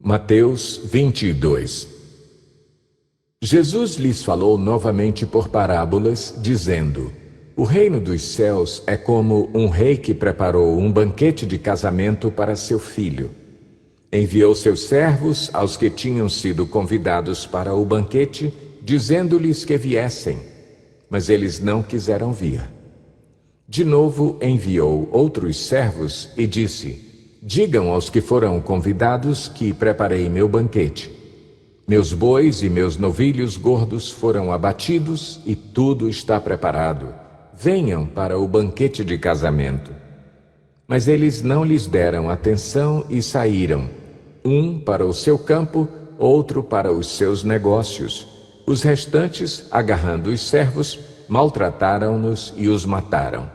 Mateus 22. Jesus lhes falou novamente por parábolas, dizendo: O reino dos céus é como um rei que preparou um banquete de casamento para seu filho. Enviou seus servos aos que tinham sido convidados para o banquete, dizendo-lhes que viessem, mas eles não quiseram vir. De novo enviou outros servos e disse: Digam aos que foram convidados que preparei meu banquete. Meus bois e meus novilhos gordos foram abatidos e tudo está preparado. Venham para o banquete de casamento. Mas eles não lhes deram atenção e saíram, um para o seu campo, outro para os seus negócios. Os restantes, agarrando os servos, maltrataram-nos e os mataram.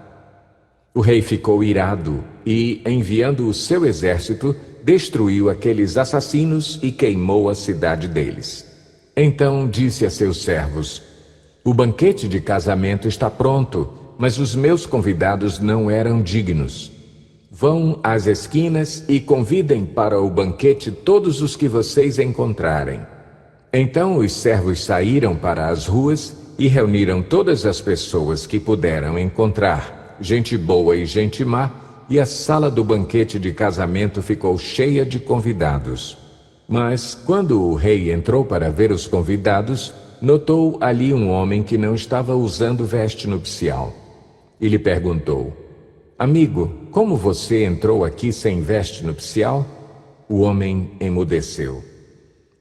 O rei ficou irado e, enviando o seu exército, destruiu aqueles assassinos e queimou a cidade deles. Então disse a seus servos: O banquete de casamento está pronto, mas os meus convidados não eram dignos. Vão às esquinas e convidem para o banquete todos os que vocês encontrarem. Então os servos saíram para as ruas e reuniram todas as pessoas que puderam encontrar, gente boa e gente má, e a sala do banquete de casamento ficou cheia de convidados. Mas, quando o rei entrou para ver os convidados, notou ali um homem que não estava usando veste nupcial. E lhe perguntou: Amigo, como você entrou aqui sem veste nupcial? O homem emudeceu.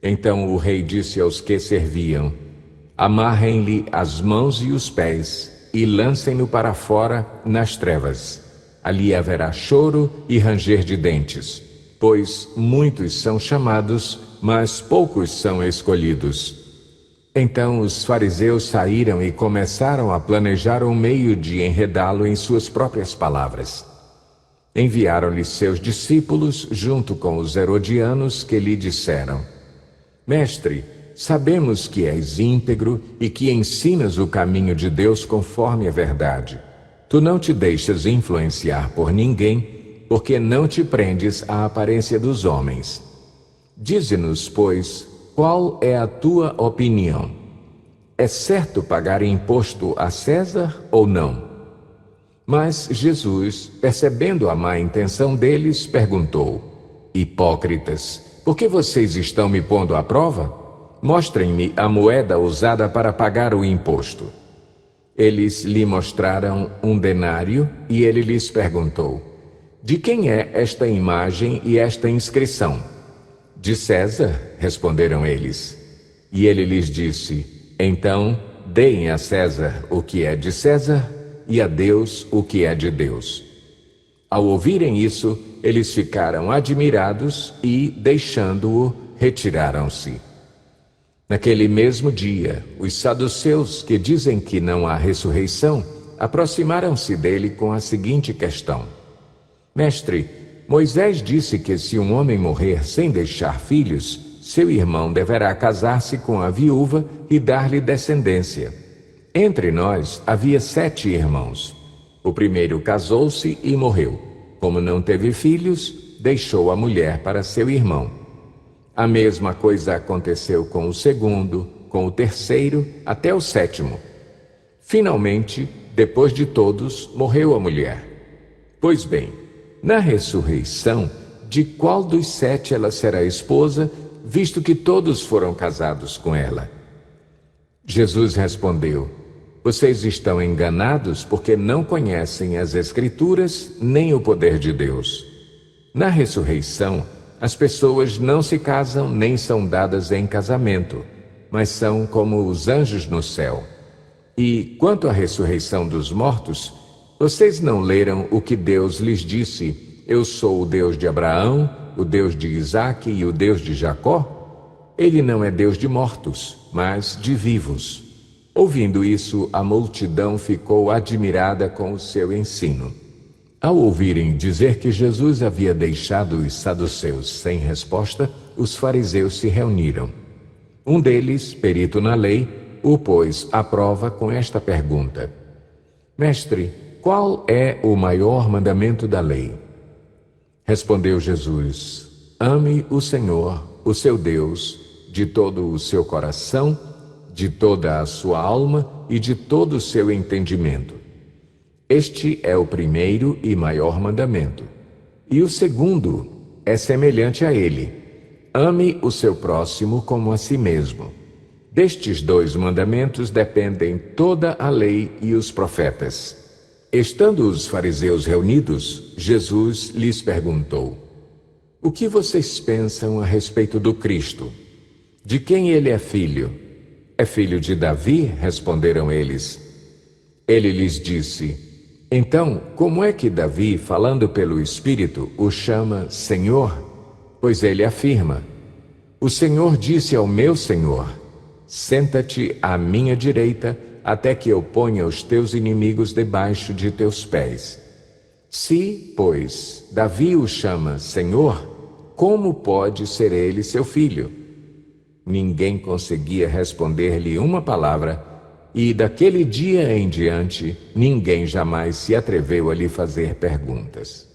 Então o rei disse aos que serviam: Amarrem-lhe as mãos e os pés e lancem-no para fora nas trevas. Ali haverá choro e ranger de dentes, pois muitos são chamados, mas poucos são escolhidos. Então os fariseus saíram e começaram a planejar um meio de enredá-lo em suas próprias palavras. Enviaram-lhe seus discípulos junto com os herodianos, que lhe disseram: Mestre, sabemos que és íntegro e que ensinas o caminho de Deus conforme a verdade. Tu não te deixas influenciar por ninguém, porque não te prendes à aparência dos homens. Dize-nos, pois, qual é a tua opinião? É certo pagar imposto a César ou não? Mas Jesus, percebendo a má intenção deles, perguntou: Hipócritas, por que vocês estão me pondo à prova? Mostrem-me a moeda usada para pagar o imposto. Eles lhe mostraram um denário e ele lhes perguntou: De quem é esta imagem e esta inscrição? De César, responderam eles. E ele lhes disse: Então, deem a César o que é de César e a Deus o que é de Deus. Ao ouvirem isso, eles ficaram admirados e, deixando-o, retiraram-se. Naquele mesmo dia, os saduceus, que dizem que não há ressurreição, aproximaram-se dele com a seguinte questão: Mestre, Moisés disse que se um homem morrer sem deixar filhos, seu irmão deverá casar-se com a viúva e dar-lhe descendência. Entre nós havia 7 irmãos. O primeiro casou-se e morreu. Como não teve filhos, deixou a mulher para seu irmão. A mesma coisa aconteceu com o segundo, com o terceiro, até o 7º. Finalmente, depois de todos, morreu a mulher. Pois bem, na ressurreição, de qual dos 7 ela será esposa, visto que todos foram casados com ela? Jesus respondeu: Vocês estão enganados porque não conhecem as Escrituras nem o poder de Deus. Na ressurreição, as pessoas não se casam nem são dadas em casamento, mas são como os anjos no céu. E, quanto à ressurreição dos mortos, vocês não leram o que Deus lhes disse: Eu sou o Deus de Abraão, o Deus de Isaque e o Deus de Jacó? Ele não é Deus de mortos, mas de vivos. Ouvindo isso, a multidão ficou admirada com o seu ensino. Ao ouvirem dizer que Jesus havia deixado os saduceus sem resposta, os fariseus se reuniram. Um deles, perito na lei, o pôs à prova com esta pergunta: Mestre, qual é o maior mandamento da lei? Respondeu Jesus: Ame o Senhor, o seu Deus, de todo o seu coração, de toda a sua alma e de todo o seu entendimento. Este é o primeiro e maior mandamento. E o segundo é semelhante a ele: ame o seu próximo como a si mesmo. Destes dois mandamentos dependem toda a lei e os profetas. Estando os fariseus reunidos, Jesus lhes perguntou: o que vocês pensam a respeito do Cristo? De quem ele é filho? É filho de Davi? Responderam eles. Ele lhes disse: então, como é que Davi, falando pelo Espírito, o chama Senhor? Pois ele afirma: o Senhor disse ao meu Senhor: senta-te à minha direita, até que eu ponha os teus inimigos debaixo de teus pés. Se, pois, Davi o chama Senhor, como pode ser ele seu filho? Ninguém conseguia responder-lhe uma palavra, e daquele dia em diante, ninguém jamais se atreveu a lhe fazer perguntas.